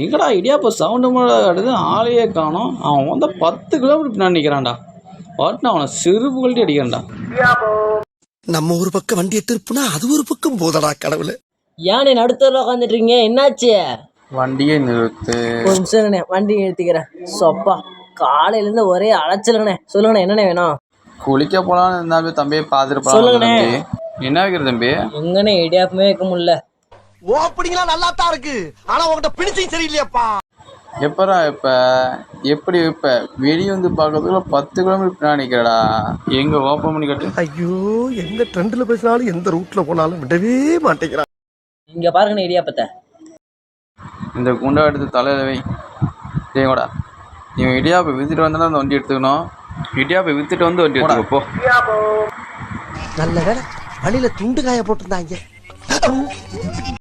எங்கடா இடியாப்போ சவுண்டு மாடுது ஆளையே காணும். அவன் வந்து 10 கிலோமீட்டர் பின்னாடி நிற்கிறான்டா. பாட்டு அவனை செருப்பு கழட்டி அடிக்கிறான்டா. நம்ம ஒரு பக்கம் வண்டியை திருப்புனா அது ஒரு பக்கம் போதடா கடவுள. ஏன் நடுத்தூர்ல உட்காந்துட்டு இருக்கீங்க? என்னாச்சு? வண்டியை நிறுத்து. ஒரு நிமிஷம்ண்ணே, வண்டி நிறுத்திக்கிறேன். சொப்பா காலையிலேருந்து ஒரே அலைச்சலுங்கண்ணே. சொல்லுங்கண்ணே, என்னண்ணே வேணும்? குளிக்க போலான்னு இருந்தாவே தம்பியை பார்த்துட்டு சொல்லுங்கண்ணே. என்ன வைக்கிற தம்பி? எங்கண்ணே இடியாப்பமே வைக்க முடியல. ஓப்பனிங்லாம் நல்லா தான் இருக்கு, ஆனா உங்ககிட்ட பினிஷிங் சரியில்லையாப்பா. எப்படா எப்படி இப்ப வெளியே வந்து பார்க்கறதுக்குள்ள 10 கிலோமீட்டர் பின்னாடி நிற்கிறடா. எங்க ஓப்பன் பண்ணி கட்டு. ஐயோ, எந்த ட்ரெண்ட்ல பேசினாலும் எந்த ரூட்ல போனாலும் விடவே மாட்டேங்கிறான். இங்க பாருங்கண்ணே இடியாப்பத்தை. இந்த குண்டா எடுத்து தலையில வை. சரிங்கடா, இவன் இடியாப்பை வித்துட்டு வந்தா அந்த வண்டி எடுத்துக்கணும். இடியாப்பை வித்துட்டு வந்து வண்டி எடுத்துக்கோ. நல்ல வேலை வழியில துண்டு காய போட்டிருந்தாங்க.